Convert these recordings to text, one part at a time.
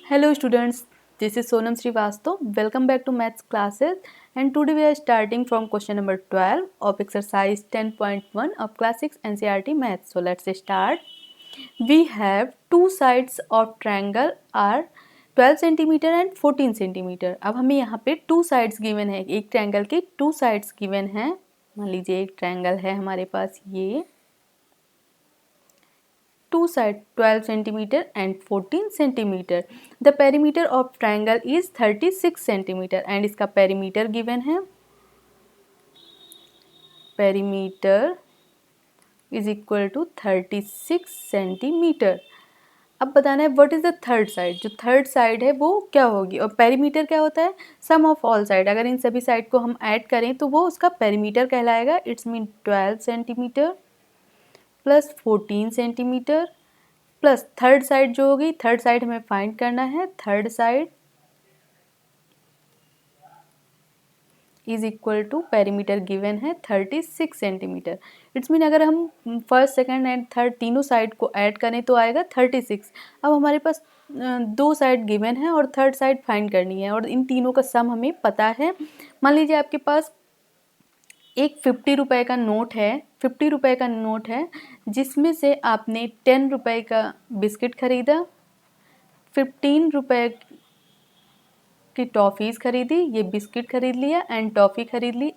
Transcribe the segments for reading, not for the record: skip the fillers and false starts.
Hello students, this is Sonam Srivastav. Welcome back to maths classes and today we are starting from question number 12 of exercise 10.1 of class 6 NCERT maths. So let's start. We have two sides of triangle are 12 centimeter and 14 centimeter. अब हमें यहाँ पे two sides given है, एक triangle के two sides given है. मान लीजिए एक triangle है हमारे पास ये two sides 12 centimeter and 14 centimeter. The perimeter of triangle is 36 centimeter and इसका perimeter given है. Perimeter is equal to 36 centimeter. अब बताना है what is the third side. जो third side है वो क्या होगी और perimeter क्या होता है sum of all side. अगर इन सभी साइड को हम ऐड करें तो वो उसका perimeter कहलाएगा. It's mean 12 centimeter plus 14 centimeter plus third side जो होगी, थर्ड साइड हमें फाइंड करना है. Third side is equal to perimeter given है 36 सेंटीमीटर. इट्स मीन अगर हम फर्स्ट सेकंड एंड थर्ड तीनों साइड को ऐड करें तो आएगा 36. अब हमारे पास दो साइड गिवन है और थर्ड साइड फाइंड करनी है और इन तीनों का सम हमें पता है. मान लीजिए आपके पास एक 50 रुपये का नोट है, 50 रुपये का नोट है जिसमें से आपने 10 रुपये का बिस्किट खरीदा, 15 रुपये की टॉफ़ीज़ खरीदी, ये बिस्किट खरीद लिया एंड टॉफ़ी खरीद ली.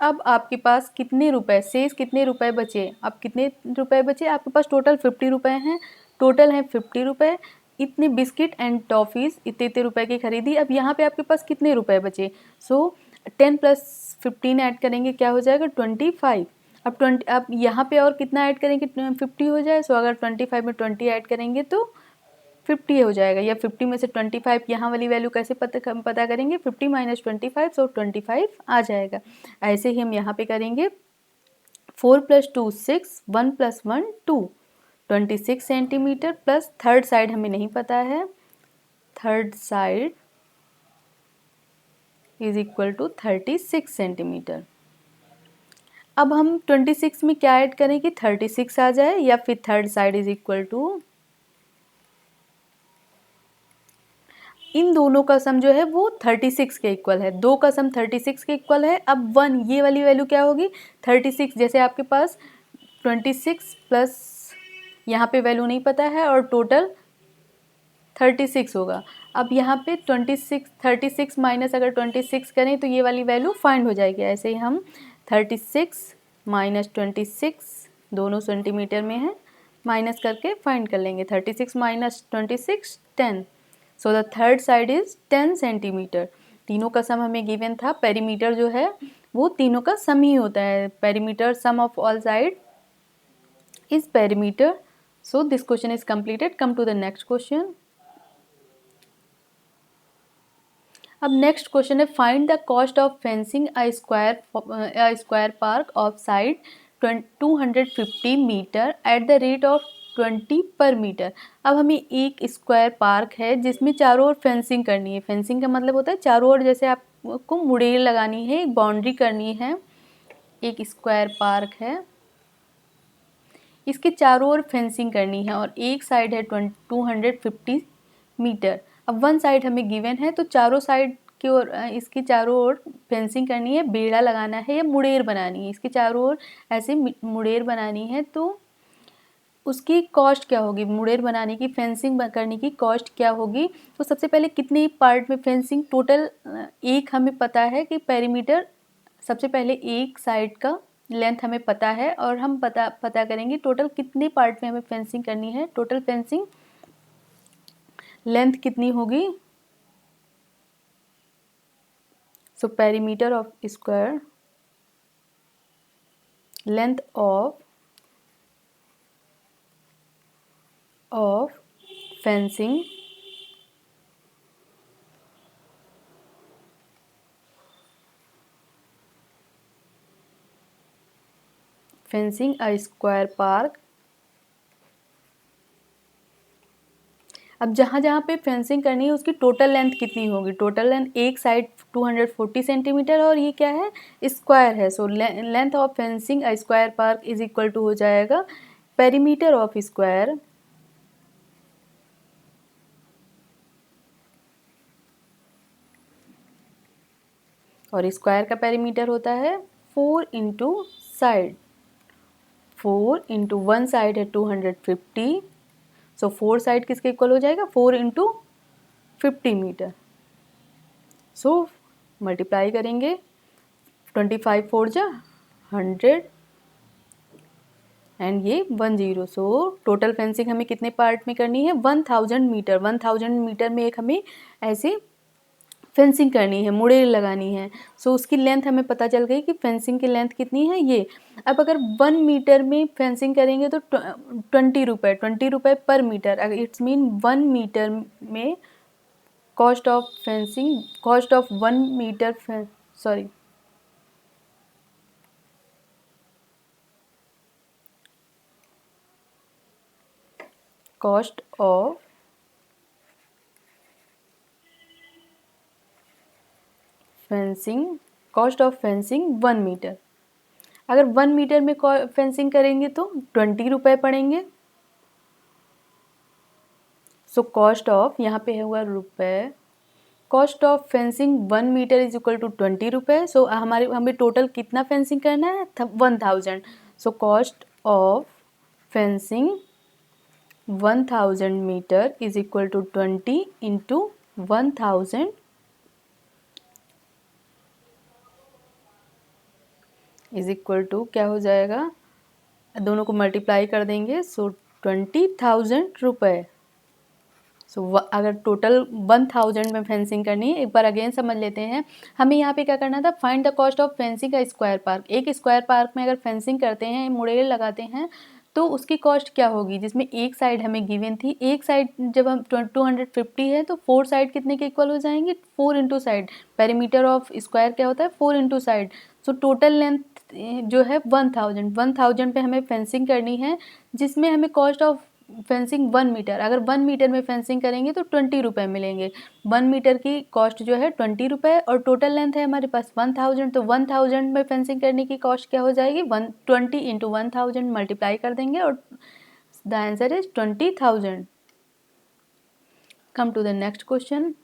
अब आपके पास कितने रुपए शेष कितने रुपए बचे, अब कितने रुपए बचे आपके पास टोटल 50 रुपये हैं, टोटल हैं 50 रुपये. इतने बिस्किट एंड टॉफ़ीज़ इतने रुपए की खरीदी. अब यहाँ पे आपके पास कितने रुपए बचे. सो 10 + 15 ऐड करेंगे क्या हो जाएगा 25. अब यहाँ पे और कितना ऐड करेंगे 50 हो जाए. सो अगर 25 में 20 ऐड करेंगे तो 50 हो जाएगा. या 50 में से 25 यहाँ वाली वैल्यू कैसे पता करेंगे 50 - 25 सो 25 आ जाएगा. ऐसे ही हम यहाँ पे करेंगे 4 + 2 6 1 + 1 2 26 सेंटीमीटर प्लस थर्ड साइड हमें नहीं पता है. Third side is equal to 36 centimeter. अब हम 26 में क्या ऐड करें कि 36 आ जाए या फिर third side is equal to इन दोनों का सम जो है वो 36 के इक्वल है. दो का सम 36 के इक्वल है. अब 1 ये वाली वैल्यू क्या होगी 36. जैसे आपके पास 26 प्लस यहाँ पे वैल्यू नहीं पता है और टोटल 36 होगा. अब यहाँ पे 36 माइनस अगर 26 करें तो ये वाली वैल्यू फाइंड हो जाएगी. ऐसे ही हम 36 - 26 दोनों सेंटीमीटर में है, माइनस करके फाइंड कर लेंगे. 36 - 26 10. So the third side is 10 centimetre. तीनों का सम हमें गिवन था. पेरीमीटर जो है वो तीनों का सम ही होता है. Perimeter sum of all side is perimeter. So this question is completed. Come to the next question. अब नेक्स्ट क्वेश्चन है find the cost of fencing a square park of side 250 meter at the rate of 20 per metre. अब हमें एक square park है जिसमें चारों ओर fencing करनी है. फेंसिंग का मतलब होता है चारों ओर जैसे आपको मुड़ेर लगानी है, एक बाउंड्री करनी है. एक स्क्वायर पार्क है, इसके चारों ओर फेंसिंग करनी है और एक साइड है 250 मीटर. अब वन साइड हमें गिवन है तो चारों साइड की ओर इसकी चारों ओर फेंसिंग करनी है, बेड़ा लगाना है या मुड़ेर बनानी है. इसके चारों ओर ऐसे मुड़ेर बनानी है तो उसकी कॉस्ट क्या होगी, मुड़ेर बनाने की फेंसिंग करने की कॉस्ट क्या होगी. तो सबसे पहले कितने पार्ट में फेंसिंग टोटल एक हमें पता है कि पेरीमीटर. सबसे पहले एक साइड का लेंथ हमें पता है और हम पता करेंगे टोटल कितने पार्ट में हमें फेंसिंग करनी है. टोटल फेंसिंग लेंथ कितनी होगी. सो perimeter of square length of fencing a square park. अब जहाँ जहाँ पे फेंसिंग करनी है उसकी टोटल लेंथ कितनी होगी. टोटल लेंथ एक साइड 240 सेंटीमीटर और ये क्या है स्क्वायर है. So length of fencing a square park is equal to हो जाएगा पेरीमीटर ऑफ स्क्वायर और स्क्वायर का पेरीमीटर होता है 4 into side, 4 into one side है 250, सो 4 साइड किसके इक्वल हो जाएगा 4 इंटू 50 मीटर। सो मल्टीप्लाई करेंगे 25 4 जा 100 एंड ये 10। सो टोटल फेंसिंग हमें कितने पार्ट में करनी है 1000 मीटर। 1000 मीटर में एक हमें ऐसे फेंसिंग करनी है, मुड़े लगानी है। सो उसकी लेंथ हमें पता चल गई कि फेंसिंग की लेंथ कितनी है ये। अब अगर 1 मीटर में फेंसिंग करेंगे तो 20 रुपये पर मीटर। अगर इट्स मीन 1 मीटर में cost of fencing, cost of 1 meter sorry cost of fencing, cost of fencing 1 meter. अगर 1 मीटर में फेंसिंग करेंगे तो 20 रुपये पड़ेंगे। सो कॉस्ट ऑफ, यहाँ पे हुआ रुपये, cost of fencing 1 meter is equal to 20 रुपये। सो हमें टोटल कितना फेंसिंग करना है 1000। So cost of fencing 1000 meter is equal to 20 into 1000 is equal to क्या हो जाएगा, दोनों को मल्टीप्लाई कर देंगे। सो 20,000 रुपये। सो अगर टोटल 1000 में फेंसिंग करनी है, एक बार अगेन समझ लेते हैं। हमें यहाँ पे क्या करना था, find the cost of fencing का स्क्वायर पार्क। एक स्क्वायर पार्क में अगर फेंसिंग करते हैं, मुड़ेल लगाते हैं, तो उसकी कॉस्ट क्या होगी, जिसमें एक साइड हमें गिवन थी। एक साइड जब हम 250 है तो 4 साइड कितने के इक्वल हो जाएंगे 4 into side. Perimeter of square क्या होता है 4 into side. So total length जो है 1000 पे हमें फेंसिंग करनी है, जिसमें हमें कॉस्ट ऑफ फेंसिंग 1 मीटर, अगर 1 मीटर में फेंसिंग करेंगे तो 20 रुपये मिलेंगे। 1 मीटर की कॉस्ट जो है 20 रुपये और टोटल लेंथ है हमारे पास 1000। तो 1000 में फेंसिंग करने की कॉस्ट क्या हो जाएगी 120 इंटू 1000 मल्टीप्लाई कर देंगे और the answer is 20,000। Come to the next question.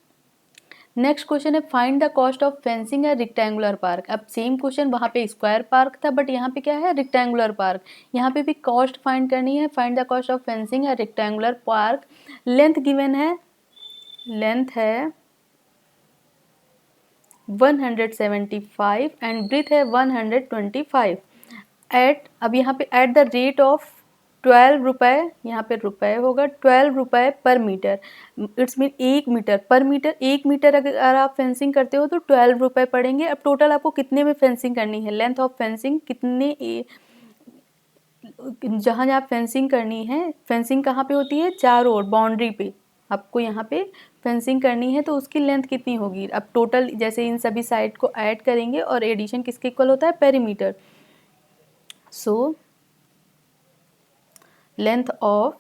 Next question है find the cost of fencing a rectangular park. अब सेम क्वेश्चन, वहाँ पे स्क्वायर पार्क था बट यहाँ पे क्या है रेक्टेंगुलर पार्क। यहाँ पे भी कॉस्ट फाइंड करनी है। Find the cost of fencing a rectangular park. Length given है, लेंथ है 175 एंड ब्रीथ है 125 एट, अब यहाँ पे एट द रेट ऑफ 12 रुपये, यहाँ पे रुपये होगा 12 रुपये per metre. It's mean 1 metre पर मीटर, 1 मीटर अगर आप फेंसिंग करते हो तो 12 रुपये पड़ेंगे। अब टोटल आपको कितने में फेंसिंग करनी है, लेंथ ऑफ फेंसिंग कितने, जहाँ जहाँ फेंसिंग करनी है, फेंसिंग कहाँ पे होती है चारों ओर बाउंड्री पे, आपको यहाँ पे फेंसिंग करनी है तो उसकी लेंथ कितनी होगी। अब टोटल जैसे इन सभी साइड को ऐड करेंगे और एडिशन किसके इक्वल होता है perimeter. So length of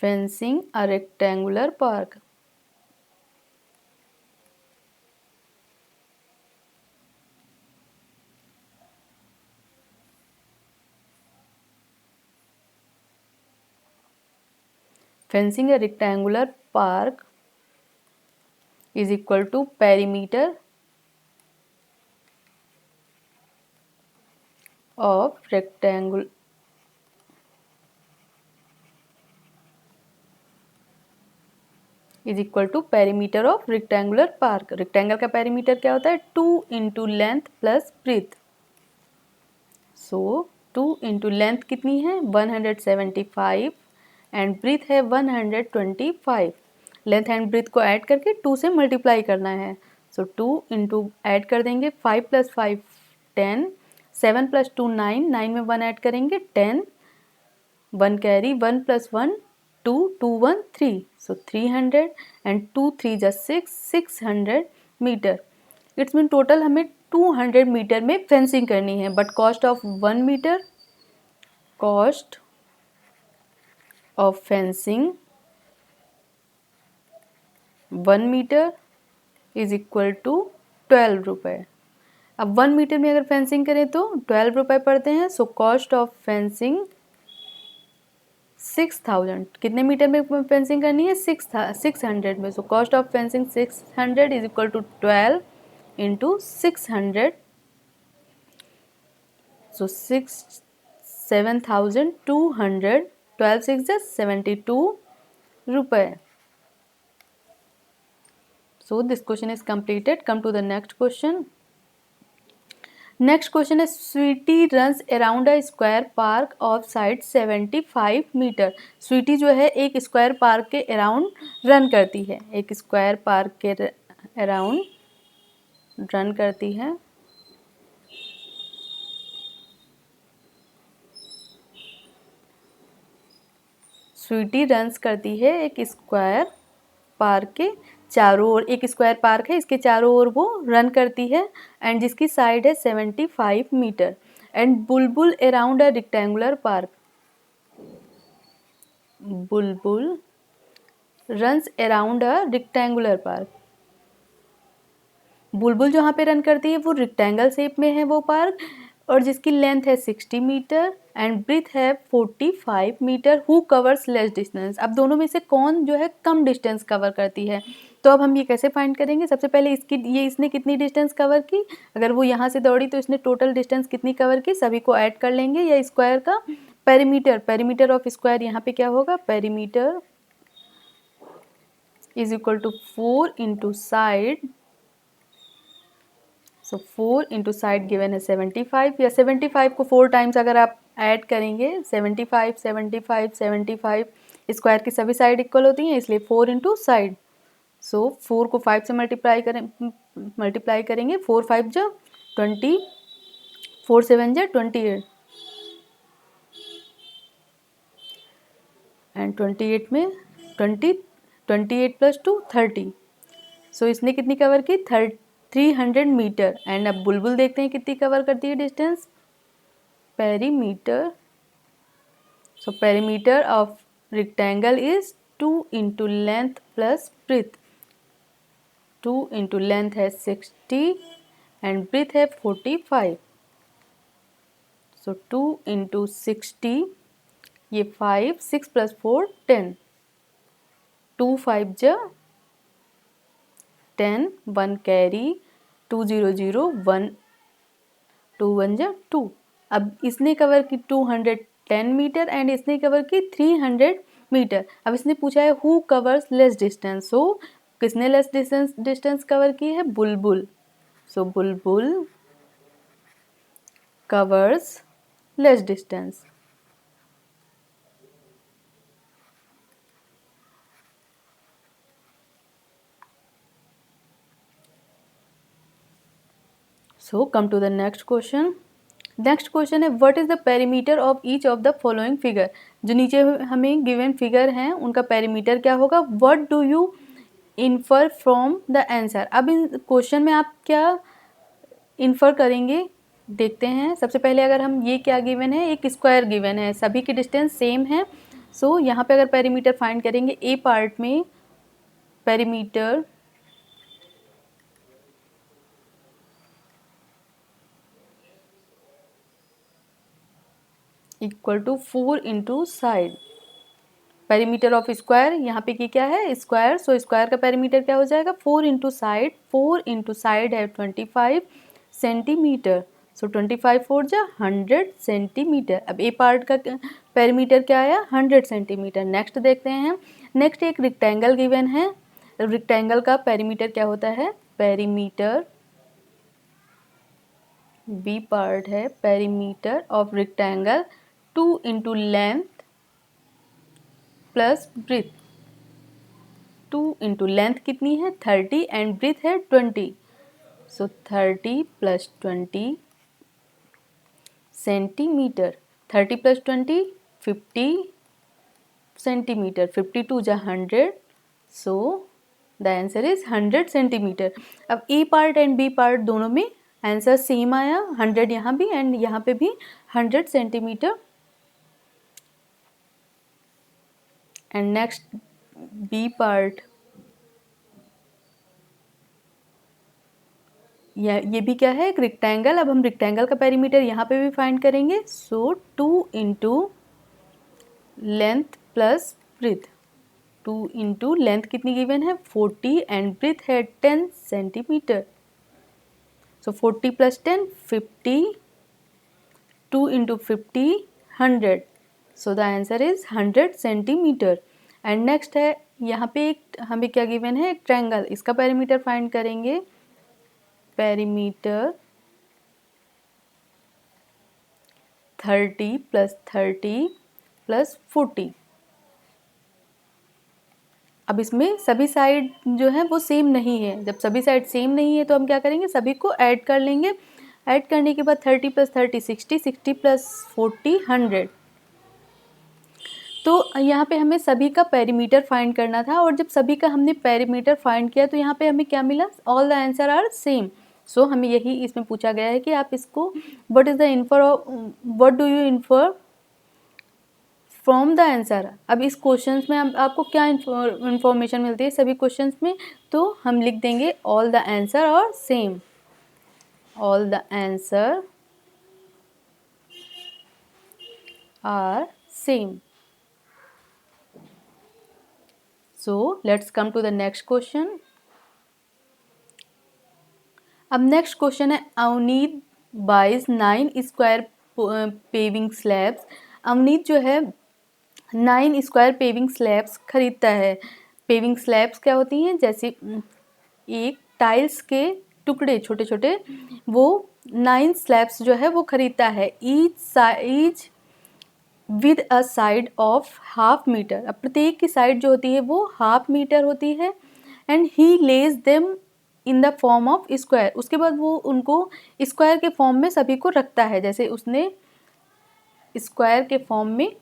fencing a rectangular park. Fencing a rectangular park is equal to perimeter of rectangle is equal to perimeter of rectangular park. Rectangle का perimeter क्या होता है 2 into length plus breadth. So 2 into length कितनी है 175 and breadth है 125। Length and breadth को add करके 2 से मल्टीप्लाई करना है। सो 2 इंटू ऐड कर देंगे 5 प्लस 5 10, 7 प्लस 2 9, 9 में 1 ऐड करेंगे 10, 1 carry 1 plus 1 2, 2 1 3, so 300 and 2 3 just 6, 600 meter. It's mean total हमें 200 मीटर में फेंसिंग करनी है, but cost of 1 meter, cost of fencing 1 meter is equal to 12 रुपये। अब 1 मीटर में अगर फेंसिंग करें तो 12 रुपये पड़ते हैं। सो कॉस्ट ऑफ फेंसिंग 6,000 कितने मीटर में फेंसिंग करनी है? 600 में। So cost of fencing 600 is equal to 12 into 600। So 7,200, 12 6 72 रुपये। So this question is completed. Come to the next question. Next question is Sweetie runs around a square park of side 75 meter. Sweety जो है एक square park के around run करती है, एक square park के around run करती है। स्वीटी रन्स करती है एक स्क्वायर पार्क के चारों ओर, एक स्क्वायर पार्क है, इसके चारों ओर वो रन करती है एंड जिसकी साइड है 75 metre. And Bulbul around a rectangular park. Bulbul runs around a rectangular park. बुलबुल जहाँ पे रन करती है वो रेक्टेंगल शेप में है वो पार्क, और जिसकी लेंथ है 60 मीटर एंड ब्रीथ है 45 meter. Who covers less distance. अब दोनों में से कौन जो है कम डिस्टेंस कवर करती है? तो अब हम ये कैसे फाइंड करेंगे? सबसे पहले इसने कितनी डिस्टेंस कवर की, अगर वो यहाँ से दौड़ी तो इसने टोटल डिस्टेंस कितनी कवर की, सभी को ऐड कर लेंगे। या स्क्वायर का पेरीमीटर ऑफ स्क्वायर यहाँ पे क्या होगा? Perimeter is equal to 4 into side. So 4 into side given है 75, या 75 को 4 टाइम्स अगर आप ऐड करेंगे 75 75 75, स्क्वायर की सभी साइड इक्वल होती हैं इसलिए 4 इंटू साइड। सो 4 को 5 से मल्टीप्लाई करेंगे, 4 5 जो 20, 4 7 जो 28 एंड 28 में 28 प्लस 2 30। सो इसने कितनी कवर की? 300 मीटर। एंड अब बुलबुल देखते हैं कितनी कवर करती है distance. Perimeter, so perimeter of rectangle is 2 into length plus breadth. 2 into length है 60 एंड ब्रीथ है 45। सो 2 इंटू 60, ये 5, 6 प्लस 4 10, 2 5 जा 10, 1 कैरी, 2 0 0 1, 2 1 जा 2। अब इसने कवर की 210 मीटर एंड इसने कवर की 300 मीटर। अब इसने पूछा है who covers less distance. So किसने लेस डिस्टेंस कवर की है? Bulbul. So Bulbul covers less distance. So come to the next question. Next question है what is the perimeter of each of the following figure. जो नीचे हमें गिवन फिगर हैं उनका perimeter क्या होगा? What do you infer from the answer. अब इन क्वेश्चन में आप क्या इन्फर करेंगे देखते हैं। सबसे पहले अगर हम ये क्या गिवन है, एक स्क्वायर गिवन है, सभी की डिस्टेंस सेम है। सो यहाँ पे अगर पेरीमीटर फाइंड करेंगे, ए पार्ट में perimeter equal to 4 into side. Perimeter of square यहाँ पे क्या है? स्क्वायर। सो स्क्वायर का पेरीमीटर क्या हो जाएगा? 4 इंटू साइड। 4 इंटू साइड है 25 सेंटीमीटर। सो 25 4 जा 100 सेंटीमीटर। अब ए पार्ट का पेरीमीटर क्या आया? 100 सेंटीमीटर। नेक्स्ट देखते हैं। नेक्स्ट एक रेक्टेंगल गिवन है, रेक्टेंगल का पेरीमीटर क्या होता है? पेरीमीटर बी पार्ट है perimeter of rectangle 2 into length plus breadth. 2 into length कितनी है? 30 एंड ब्रीथ है 20। So 30 plus 20 centimeter. 30 plus 20 50 centimeter. 52 जा 100। So the answer is 100 centimeter. अब A part and B part दोनों में आंसर सेम आया, 100 यहाँ भी एंड यहाँ पे भी 100 centimeter. And next B part, ये भी क्या है? एक रेक्टेंगल। अब हम रेक्टेंगल का पेरीमीटर यहाँ पे भी फाइंड करेंगे। So 2 into length plus breadth, 2 into length कितनी गिवन है 40 एंड ब्रीथ है 10 centimeter. So 40 plus 10 50, 2 into 50 100, so the answer is 100 centimeter. And next है यहाँ पे एक हमें क्या गिवन है, एक ट्रायंगल, इसका पेरीमीटर फाइंड करेंगे। Perimeter 30 plus 30 plus 40। अब इसमें सभी साइड जो है वो सेम नहीं है, जब सभी साइड सेम नहीं है तो हम क्या करेंगे, सभी को ऐड कर लेंगे। ऐड करने के बाद 30 प्लस 30 60, 60 प्लस 40 100। तो यहाँ पे हमें सभी का पेरीमीटर फाइंड करना था, और जब सभी का हमने पेरीमीटर फाइंड किया तो यहाँ पे हमें क्या मिला, all the answer are same. So हमें यही इसमें पूछा गया है कि आप इसको what is the infer, what do you infer from the answer. अब इस क्वेश्चन में आपको क्या इंफॉर्मेशन मिलती है सभी क्वेश्चन में, तो हम लिख देंगे ऑल द आंसर और same, all the answer are same. So let's come to the next question. अब नेक्स्ट क्वेश्चन है, Avneet buys 9 square paving slabs. Avneet जो है 9 स्क्वायर पेविंग स्लैब्स खरीदता है। पेविंग स्लैब्स क्या होती हैं, जैसे एक टाइल्स के टुकड़े छोटे छोटे, वो 9 स्लैब्स जो है वो खरीदता है। Each with a side of half meter. अब प्रत्येक की साइड जो होती है वो हाफ मीटर होती है। And he lays them in the form of square. उसके बाद वो उनको स्क्वायर के फॉर्म में सभी को रखता है, जैसे उसने स्क्वायर के फॉर्म में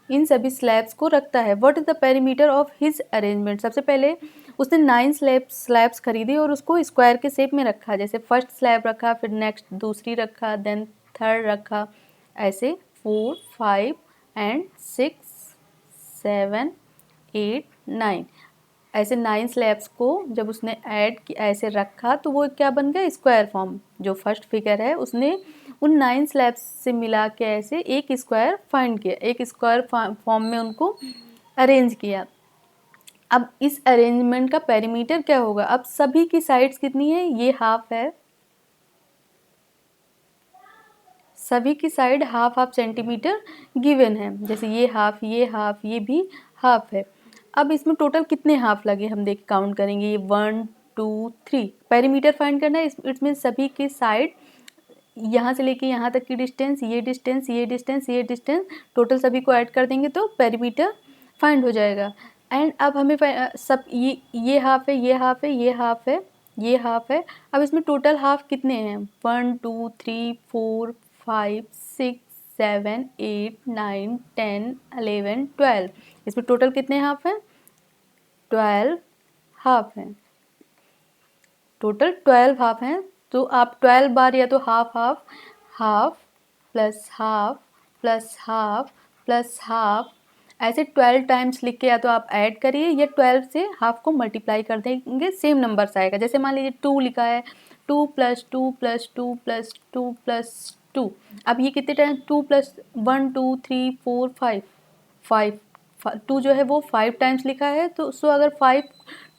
इन सभी स्लैब्स को रखता है। What is the perimeter of his arrangement. सबसे पहले उसने 9 स्लैब्स खरीदी और उसको स्क्वायर के शेप में रखा, जैसे फर्स्ट स्लैब रखा, फिर नेक्स्ट दूसरी रखा, देन थर्ड रखा, ऐसे 4 5 एंड 6 7 8 9, ऐसे 9 स्लैब्स को जब उसने ऐड ऐसे रखा तो वो क्या बन गया, स्क्वायर फॉर्म। जो फर्स्ट फिगर है उसने उन 9 स्लैब्स से मिला के ऐसे एक स्क्वायर फाइंड किया, एक स्क्वायर फॉर्म में उनको अरेंज किया। अब इस अरेंजमेंट का पेरीमीटर क्या होगा, अब सभी की साइड्स कितनी है, ये हाफ है, सभी की side half half centimetre given है, जैसे ये हाफ, ये भी हाफ है। अब इसमें टोटल कितने हाफ लगे हम देख काउंट करेंगे, ये 1 2 3। पेरीमीटर फाइंड करना है, इसमें सभी की साइड यहाँ से लेके यहाँ तक की डिस्टेंस, ये डिस्टेंस, ये डिस्टेंस, ये डिस्टेंस, टोटल सभी को ऐड कर देंगे तो पेरीमीटर फाइंड हो जाएगा। एंड अब हमें सब ये हाफ है, ये हाफ है, ये हाफ है, ये हाफ है। अब इसमें टोटल हाफ कितने हैं, 1 2 3 4 5 6 7 8 9 10 11 12। इसमें टोटल कितने हाफ हैं, 12 हाफ हैं, टोटल 12 हाफ हैं। तो आप 12 बार या तो half half, half plus half plus half plus half, ऐसे 12 टाइम्स लिख के या तो आप ऐड करिए या 12 से हाफ को मल्टीप्लाई कर देंगे, सेम नंबर्स आएगा। जैसे मान लीजिए 2 लिखा है, 2 प्लस 2 प्लस 2 प्लस 2 प्लस 2। अब ये कितने टाइम, 2 प्लस 1 2 3 4 5 5, 2 जो है वो 5 टाइम्स लिखा है, तो सो अगर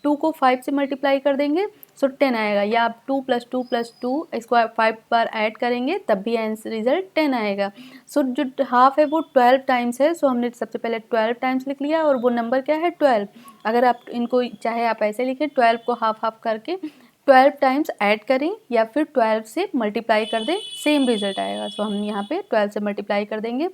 2 को 5 से मल्टीप्लाई कर देंगे सो 10 आएगा, या आप 2 प्लस 2 प्लस 2 इसको 5 बार ऐड करेंगे तब भी आंसर रिजल्ट 10 आएगा। सो जो हाफ है वो 12 टाइम्स है, सो हमने सबसे पहले 12 टाइम्स लिख लिया और वो नंबर क्या है 12। अगर आप इनको चाहे आप ऐसे लिखें, 12 को हाफ हाफ करके 12 टाइम्स ऐड करें या फिर 12 से मल्टीप्लाई कर दें, सेम रिजल्ट आएगा। सो हम यहाँ पे 12 से मल्टीप्लाई कर देंगे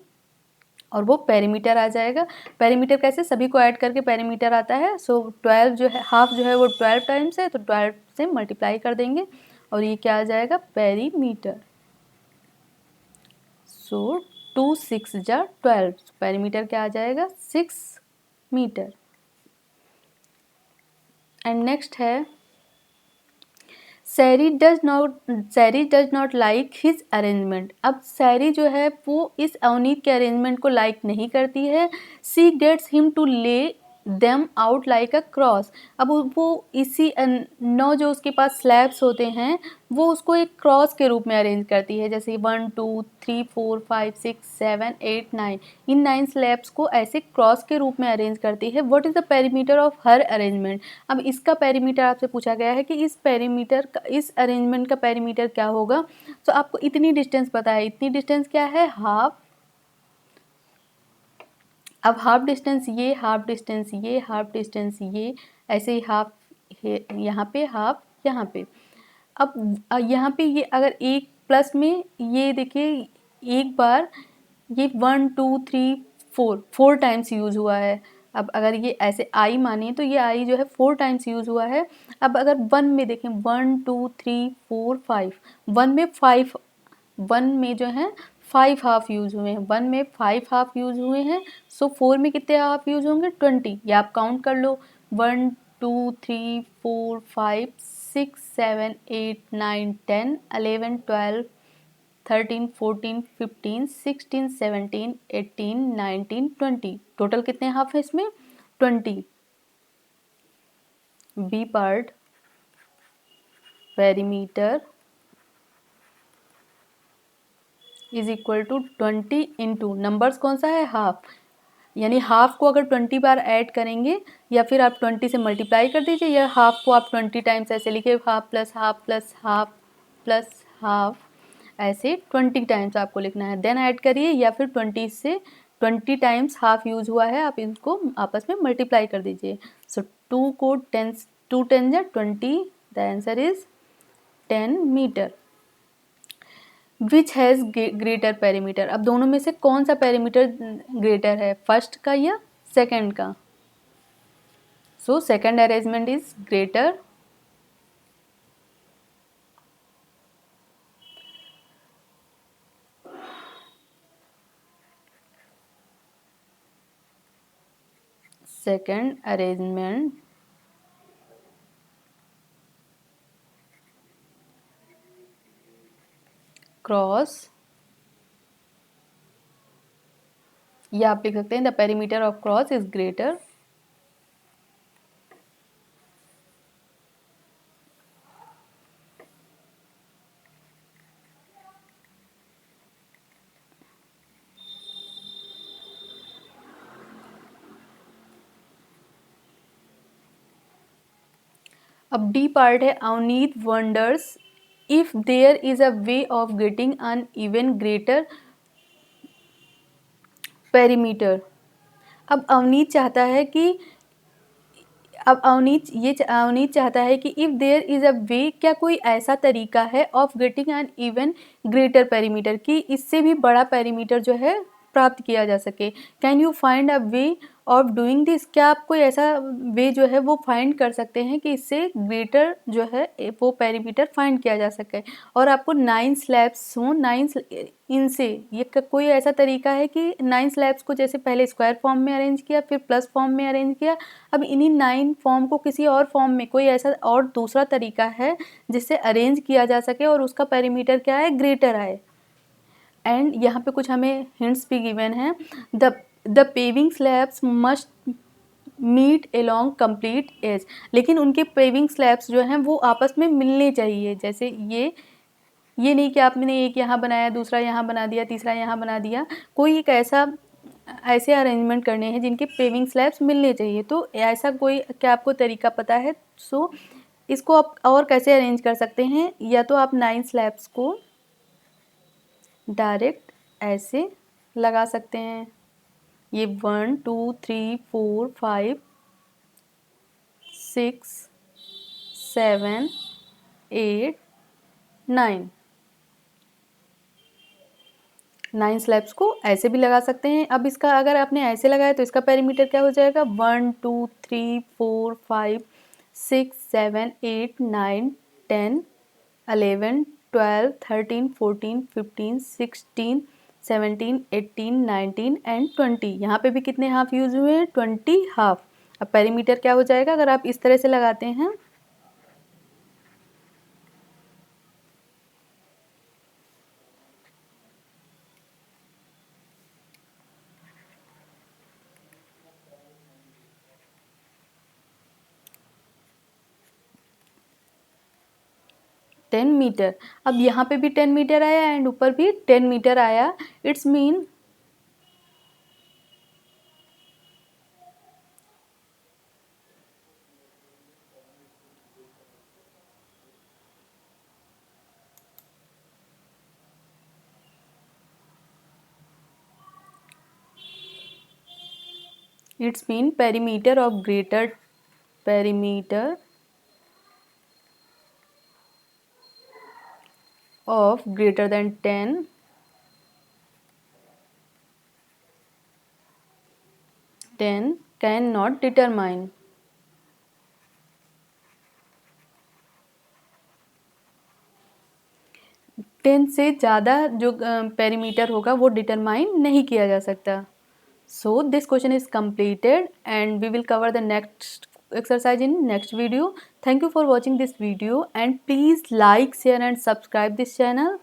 और वो पेरीमीटर आ जाएगा। पेरीमीटर कैसे, सभी को ऐड करके पेरीमीटर आता है। सो 12 जो है, हाफ जो है वो 12 टाइम्स है, तो 12 से मल्टीप्लाई कर देंगे और ये क्या आ जाएगा, पेरीमीटर। सो 2 6 जा 12, पेरीमीटर क्या आ जाएगा, 6 मीटर। एंड नेक्स्ट है, सैरी does not like his arrangement. अब सैरी जो है वो इस अवनीत के अरेंजमेंट को लाइक नहीं करती है। सी गेट्स हिम टू ले them out like a cross. अब वो इसी 9 जो उसके पास स्लैब्स होते हैं वो उसको एक क्रॉस के रूप में अरेंज करती है, जैसे 1 2 3 4 5 6 7 8 9, इन 9 स्लैब्स को ऐसे क्रॉस के रूप में अरेंज करती है। What is the perimeter of her arrangement. अब इसका पेरीमीटर आपसे पूछा गया है कि इस पेरीमीटर का, इस अरेंजमेंट का पेरीमीटर क्या होगा। तो आपको इतनी डिस्टेंस पता है, इतनी डिस्टेंस क्या है, हाफ। अब हाफ डिस्टेंस ये, हाफ डिस्टेंस ये, हाफ डिस्टेंस ये, ऐसे ही हाफ यहाँ पे, हाफ यहाँ पे। अब यहाँ पे ये अगर एक प्लस में ये देखिए एक बार ये 1 2 3 4 टाइम्स यूज़ हुआ है। अब अगर ये ऐसे आई मानिए तो ये आई जो है 4 टाइम्स यूज़ हुआ है। अब अगर 1 में देखें 1 2 3 4 5, 1 में 5, 1 में जो है 5 हाफ यूज़ हुए हैं, 1 में 5 हाफ यूज़ हुए हैं। सो 4 में कितने हाफ यूज़ होंगे, 20। या आप काउंट कर लो 1 2 3 4 5 6 7 8 9 10 11 12 13 14 15 16 17 18 19 20। टोटल कितने हाफ है इसमें, 20। B part perimeter is equal to 20 into numbers कौन सा है, हाफ। यानी हाफ को अगर 20 बार ऐड करेंगे या फिर आप 20 से मल्टीप्लाई कर दीजिए, या हाफ को आप 20 टाइम्स ऐसे लिखे, half plus half plus half plus half, ऐसे 20 टाइम्स आपको लिखना है। देन ऐड करिए, या फिर 20 से 20 टाइम्स हाफ यूज़ हुआ है, आप इनको आपस में मल्टीप्लाई कर दीजिए। सो 2 को 10, 2 10 या 20, the answer is 10 meter. Which has greater perimeter. अब दोनों में से कौन सा पेरीमीटर ग्रेटर है, फर्स्ट का या सेकंड का। So second arrangement is greater. Second arrangement cross, या आप लिख सकते हैं the perimeter of cross is greater. अब डी पार्ट है, Avneet wonders if there is a way of getting an even greater perimeter. अब अवनीत चाहता है कि अवनीत चाहता है कि if there is a way, क्या कोई ऐसा तरीका है of getting an even greater perimeter, कि इससे भी बड़ा पेरीमीटर जो है प्राप्त किया जा सके। Can you find a way of doing this. क्या आप कोई ऐसा वे जो है वो फाइंड कर सकते हैं कि इससे ग्रेटर जो है वो पेरीमीटर फाइंड किया जा सके। और आपको 9 स्लैब्स हों, 9 इनसे ये कोई ऐसा तरीका है कि 9 स्लैब्स को जैसे पहले स्क्वायर फॉर्म में अरेंज किया, फिर प्लस फॉर्म में अरेंज किया, अब इन्हीं 9 फॉर्म को किसी और फॉर्म में कोई ऐसा और दूसरा तरीका है जिससे अरेंज किया जा सके और उसका पेरीमीटर क्या है, ग्रेटर आए। एंड यहाँ पे कुछ हमें हिंट्स भी गिवन हैं। The paving slabs must meet along complete edge. लेकिन उनके पेविंग स्लैब्स जो हैं वो आपस में मिलने चाहिए। जैसे ये नहीं कि आपने एक यहाँ बनाया, दूसरा यहाँ बना दिया, तीसरा यहाँ बना दिया। कोई एक ऐसे अरेंजमेंट करने हैं जिनके पेविंग स्लैब्स मिलने चाहिए। तो ऐसा कोई क्या आपको तरीका पता है। सो इसको आप और कैसे अरेंज कर सकते हैं, या तो आप 9 स्लैब्स को डायरेक्ट ऐसे लगा सकते हैं, ये 1 2 3 4 5 6 7 8 9, 9 स्लैब्स को ऐसे भी लगा सकते हैं। अब इसका अगर आपने ऐसे लगाया तो इसका पेरीमीटर क्या हो जाएगा, 1 2 3 4 5 6 7 8 9 10 11 12 13 14 15 16 17 18 19 एंड 20। यहाँ पे भी कितने हाफ यूज हुए हैं, 20 हाफ। अब पेरीमीटर क्या हो जाएगा अगर आप इस तरह से लगाते हैं, 10 मीटर। अब यहाँ पे भी 10 मीटर आया एंड ऊपर भी 10 मीटर आया। It's mean perimeter of greater perimeter of greater than 10 cannot determine ten से ज़्यादा जो पेरीमीटर होगा वो डिटरमाइन नहीं किया जा सकता। सो this question is completed and we will cover the next exercise in next video. Thank you for watching this video and please like, share and subscribe this channel.